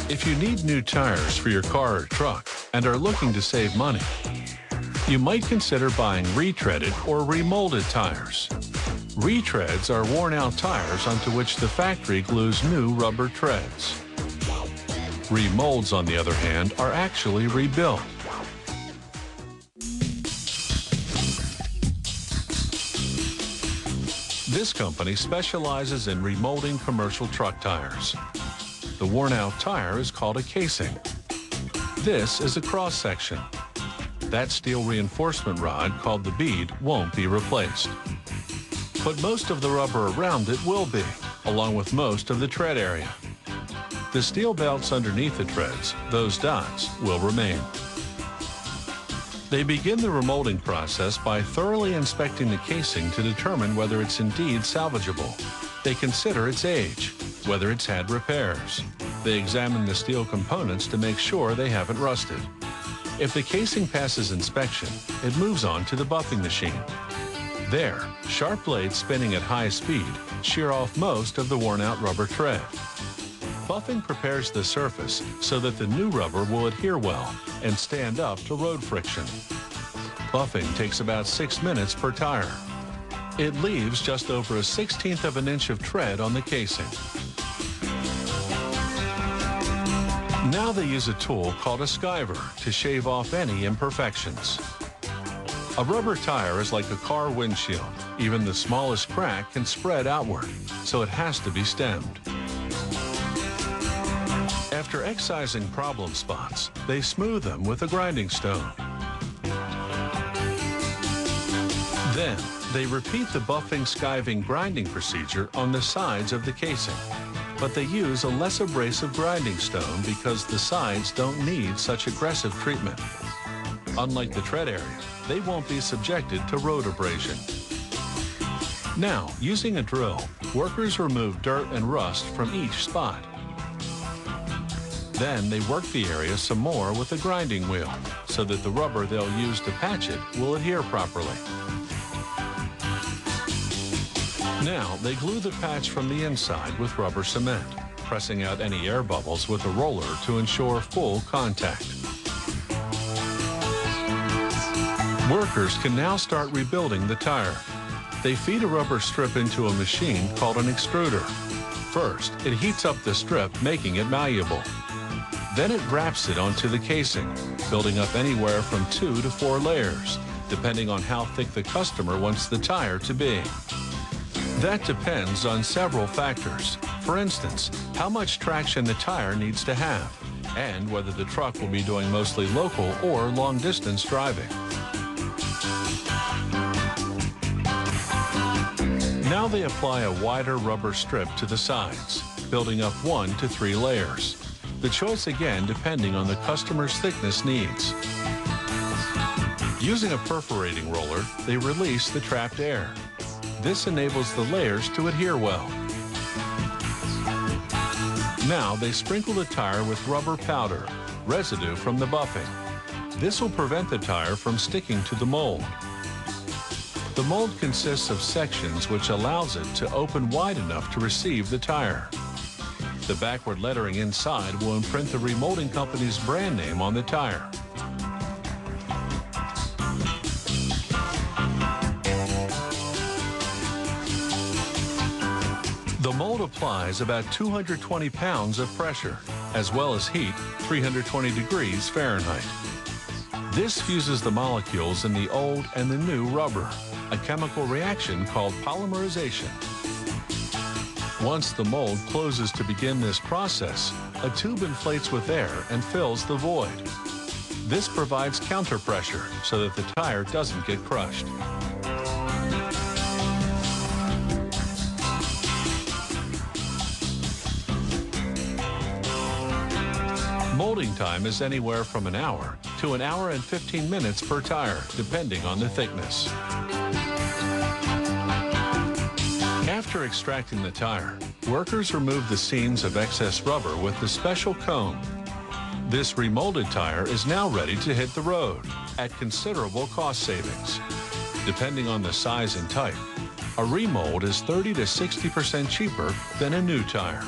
If you need new tires for your car or truck and are looking to save money, you might consider buying retreaded or remolded tires. Retreads are worn-out tires onto which the factory glues new rubber treads. Remolds, on the other hand, are actually rebuilt. This company specializes in remolding commercial truck tires. The worn-out tire is called a casing. This is a cross-section. That steel reinforcement rod, called the bead, won't be replaced. But most of the rubber around it will be, along with most of the tread area. The steel belts underneath the treads, those dots, will remain. They begin the remolding process by thoroughly inspecting the casing to determine whether it's indeed salvageable. They consider its age, whether it's had repairs. They examine the steel components to make sure they haven't rusted. If the casing passes inspection, it moves on to the buffing machine. There, sharp blades spinning at high speed shear off most of the worn-out rubber tread. Buffing prepares the surface so that the new rubber will adhere well and stand up to road friction. Buffing takes about 6 minutes per tire. It leaves just over a 1/16 of an inch of tread on the casing. Now they use a tool called a skiver to shave off any imperfections. A rubber tire is like a car windshield. Even the smallest crack can spread outward, so it has to be stemmed. After excising problem spots, they smooth them with a grinding stone. Then, they repeat the buffing, skiving, grinding procedure on the sides of the casing. But they use a less abrasive grinding stone because the sides don't need such aggressive treatment. Unlike the tread area, they won't be subjected to road abrasion. Now, using a drill, workers remove dirt and rust from each spot. Then they work the area some more with a grinding wheel so that the rubber they'll use to patch it will adhere properly. Now they glue the patch from the inside with rubber cement, pressing out any air bubbles with a roller to ensure full contact. Workers can now start rebuilding the tire. They feed a rubber strip into a machine called an extruder. First, it heats up the strip, making it malleable. Then it wraps it onto the casing, building up anywhere from 2 to 4 layers, depending on how thick the customer wants the tire to be. That depends on several factors. For instance, how much traction the tire needs to have, and whether the truck will be doing mostly local or long-distance driving. Now they apply a wider rubber strip to the sides, building up 1 to 3 layers. The choice again depending on the customer's thickness needs. Using a perforating roller, they release the trapped air. This enables the layers to adhere well. Now they sprinkle the tire with rubber powder, residue from the buffing. This will prevent the tire from sticking to the mold. The mold consists of sections which allows it to open wide enough to receive the tire. The backward lettering inside will imprint the remolding company's brand name on the tire. The mold applies about 220 pounds of pressure, as well as heat, 320 degrees Fahrenheit. This fuses the molecules in the old and the new rubber, a chemical reaction called polymerization. Once the mold closes to begin this process, a tube inflates with air and fills the void. This provides counterpressure so that the tire doesn't get crushed. Molding time is anywhere from an hour to an hour and 15 minutes per tire, depending on the thickness. After extracting the tire, workers remove the seams of excess rubber with the special cone. This remolded tire is now ready to hit the road at considerable cost savings. Depending on the size and type, a remold is 30 to 60% cheaper than a new tire.